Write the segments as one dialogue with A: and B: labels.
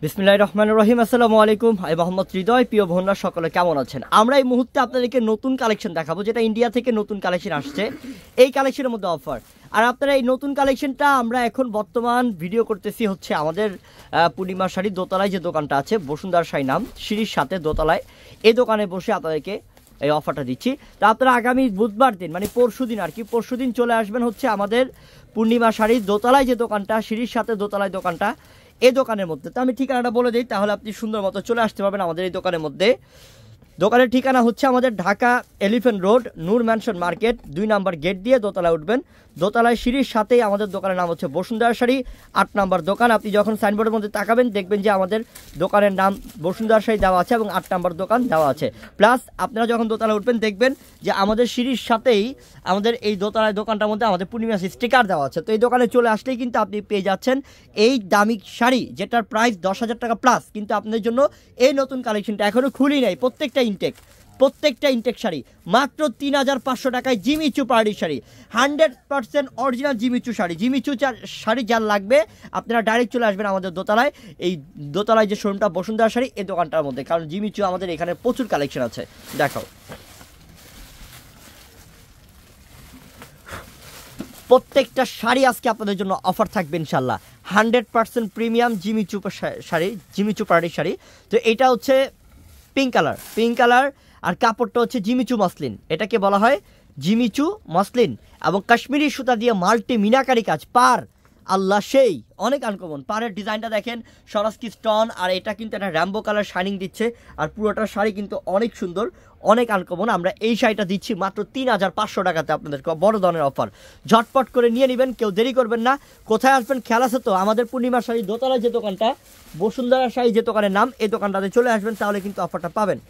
A: বিসমিল্লাহির রহমানির রহিম। আসসালামু আলাইকুম। আমি মোহাম্মদ হৃদয়। প্রিয় বোনরা সকলে কেমন আছেন? আমরা এই মুহূর্তে আপনাদেরকে নতুন কালেকশন দেখাবো, যেটা ইন্ডিয়া থেকে নতুন কালেকশন আসছে। এই কালেকশনের মধ্যে অফার, আর আপনারা এই নতুন কালেকশনটা আমরা এখন বর্তমান ভিডিও করতেছি হচ্ছে আমাদের পূর্ণিমা শাড়ি দোতলায় যে দোকানটা আছে, বসুন্ধরা শাড়ি নাম, সিঁড়ির সাথে দোতলায়, এই দোকানে বসে আপনাদেরকে এই অফারটা দিচ্ছি। তো আপনারা আগামী বুধবার দিন, মানে পরশু দিন আর কি, পরশু দিন চলে আসবেন হচ্ছে আমাদের পূর্ণিমা শাড়ির দোতলায় যে দোকানটা, সিঁড়ির সাথে দোতলায় দোকানটা, এই দোকানের মধ্যে। তো আমি ঠিকানাটা বলে দিই, তাহলে আপনি সুন্দর মতো চলে আসতে পারবেন আমাদের এই দোকানের মধ্যে। দোকানের ঠিকানা হচ্ছে আমাদের ঢাকা এলিফ্যান্ট রোড, নূর ম্যানশন মার্কেট, 2 নম্বর গেট দিয়ে দোতলায় উঠবেন। দোতলায় সিঁড়ির সাথেই আমাদের দোকানের নাম হচ্ছে বসুন্ধরা শাড়ি, 8 নম্বর দোকান। আপনি যখন সাইনবোর্ডের মধ্যে তাকাবেন দেখবেন যে আমাদের দোকানের নাম বসুন্ধরা শাড়ি দেওয়া আছে এবং 8 নম্বর দোকান দেওয়া আছে। প্লাস আপনারা যখন দোতলায় উঠবেন দেখবেন যে আমাদের সিঁড়ির সাথেই আমাদের এই দোতলায় দোকানটার মধ্যে আমাদের পূর্ণিমা স্টিকার দেওয়া আছে। তো এই দোকানে চলে আসলেই কিন্তু আপনি পেয়ে যাচ্ছেন এই দামি শাড়ি, যেটার প্রাইস 10,000 টাকা প্লাস। কিন্তু আপনাদের জন্য এই নতুন কালেকশনটা এখনও খুলি নাই, প্রত্যেকটা ইনটেক শাড়ি মাত্র 3,500 টাকায়। জিমিচু পাহাড়ি sari, 100% original Jimmy Choo sari. Jimmy Choo sari যার লাগবে আপনারা ডাইরেক্ট চলে আসবেন আমাদের দোতলায়, এই দোতলায় যে শোরুমটা বসুন্ধরা শাড়ি, এই দোকানটার মধ্যে। কারণ জিমিচু আমাদের এখানে প্রচুর কালেকশন আছে। দেখাও, প্রত্যেকটা শাড়ি আজকে আপনাদের জন্য অফার থাকবে ইনশাল্লাহ। 100% প্রিমিয়াম জিমিচু শাড়ি, জিমিচু পাহাড়ি শাড়ি। তো এটা হচ্ছে পিঙ্ক কালার, আর কাপড়টা হচ্ছে জিমিচু মসলিন, এটাকে বলা হয় জিমিচু মসলিন, এবং কাশ্মীরি সুতা দিয়ে মাল্টি মিনাকারি কাজ। পার আল্লাহ সেই অনেক আনকমন, পাড়ের ডিজাইনটা দেখেন, সরাসকি স্টোন, আর এটা কিন্তু একটা র্যাম্বো কালার শাইনিং দিচ্ছে। আর পুরোটা শাড়ি কিন্তু অনেক সুন্দর, অনেক আনকমন। আমরা এই শাড়িটা দিচ্ছি মাত্র 3,500 টাকাতে আপনাদেরকে, বড় ধরনের অফার। ঝটপট করে নিয়ে নেবেন, কেউ দেরি করবেন না। কোথায় আসবেন খেয়াল আছে তো? আমাদের পূর্ণিমা শাড়ি দোতলায় যে দোকানটা, বসুন্ধরা শাড়ি যে দোকানের নাম, এই দোকানটাতে চলে আসবেন, তাহলে কিন্তু অফারটা পাবেন।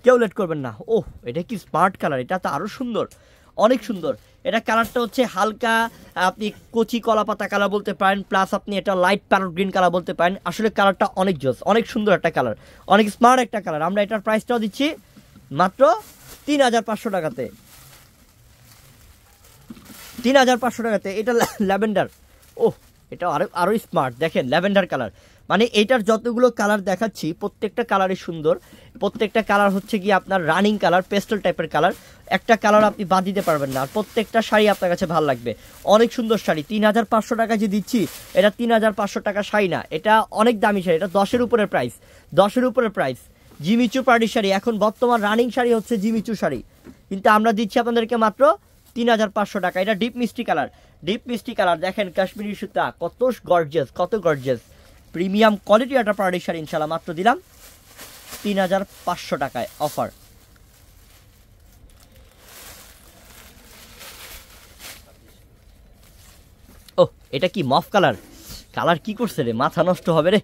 A: কেউ লেট করবেন না। ওহ, এটা কি স্মার্ট কালার, এটা তো আরও সুন্দর, অনেক সুন্দর। এটা কালারটা হচ্ছে হালকা, আপনি কচি কলা পাতা কালার বলতে পারেন, প্লাস আপনি এটা লাইট প্যারট গ্রিন কালার বলতে পারেন। আসলে কালারটা অনেক জোস, অনেক সুন্দর একটা কালার, অনেক স্মার্ট একটা কালার। আমরা এটার প্রাইসটাও দিচ্ছি মাত্র 3,500 টাকাতে। 3,500 টাকাতে। এটা ল্যাভেন্ডার, ওহ এটা আরও স্মার্ট। দেখেন ল্যাভেন্ডার কালার, মানে এইটার যতগুলো কালার দেখাচ্ছি প্রত্যেকটা কালারই সুন্দর। প্রত্যেকটা কালার হচ্ছে কি আপনার রানিং কালার, পেস্টেল টাইপের কালার। একটা কালার আপনি বাদ দিতে পারবেন না। আর প্রত্যেকটা শাড়ি আপনার কাছে ভালো লাগবে, অনেক সুন্দর শাড়ি। 3,500 টাকা যে দিচ্ছি, এটা 3,500 টাকা শাড়ি না, এটা অনেক দামি শাড়ি। এটা 10-এর উপরের প্রাইস, 10-এর উপরের প্রাইস। জিমিচু পার্টি শাড়ি, এখন বর্তমান রানিং শাড়ি হচ্ছে জিমিচু শাড়ি, কিন্তু আমরা দিচ্ছি আপনাদেরকে মাত্র 3,500 টাকা। এটা ডিপ মিষ্টি কালার, দেখেন কাশ্মীরি সুতা, কত গর্জিয়াস, প্রিমিয়াম কোয়ালিটি একটা পার্টি শাড়ি। ইনশাল্লাহ মাত্র দিলাম 3,500 টাকায় অফার। ও এটা কি মফ কালার কি করছে রে, মাথা নষ্ট হবে রে।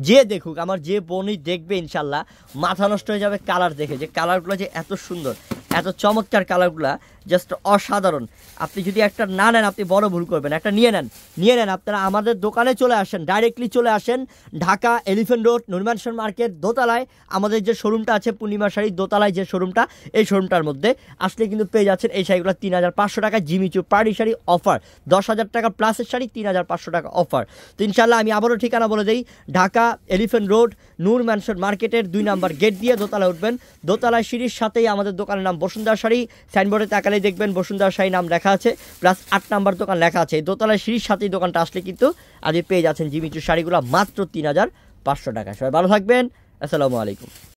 A: যে দেখুক, আমার যে বোনই দেখবে ইনশাল্লাহ মাথা নষ্ট হয়ে যাবে কালার দেখে, যে কালারগুলো যে এত সুন্দর, এত চমৎকার কালারগুলা, জাস্ট অসাধারণ। আপনি যদি একটা না নেন আপনি বড় ভুল করবেন, একটা নিয়ে নেন। আপনারা আমাদের দোকানে চলে আসেন, ডাইরেক্টলি চলে আসেন ঢাকা এলিফ্যান্ট রোড, নূর ম্যানশন মার্কেট, দোতলায় আমাদের যে শোরুমটা আছে পূর্ণিমা শাড়ি, দোতলায় যে শোরুমটা, এই শোরুমটার মধ্যে আসলে কিন্তু পেয়ে যাচ্ছেন এই শাড়িগুলো 3,500 টাকা। জিমিচু পার্টি শাড়ি অফার, 10,000 টাকা প্লাসের শাড়ি, 3,500 টাকা অফার। তো ইনশাল্লাহ আমি আবারও ঠিকানা বলে দিই, ঢাকা এলিফ্যান্ট রোড, নূর ম্যানশন মার্কেটের 2 নম্বর গেট দিয়ে দোতলায় উঠবেন। দোতলায় সিঁড়ির সাথেই আমাদের দোকানের নাম বসুন্ধরা শাড়ি। সাইনবোর্ডে তাকালেই দেখবেন বসুন্ধরা শাড়ি নাম লেখা আছে, প্লাস 8 নম্বর দোকান লেখা আছে। এই দোতলায় সিঁড়ির সাথেই দোকানটা আসলে কিন্তু আজ পেয়ে যাচ্ছেন জিমিচু শাড়িগুলো মাত্র 3,500 টাকা। সবাই ভালো থাকবেন, আসসালামু আলাইকুম।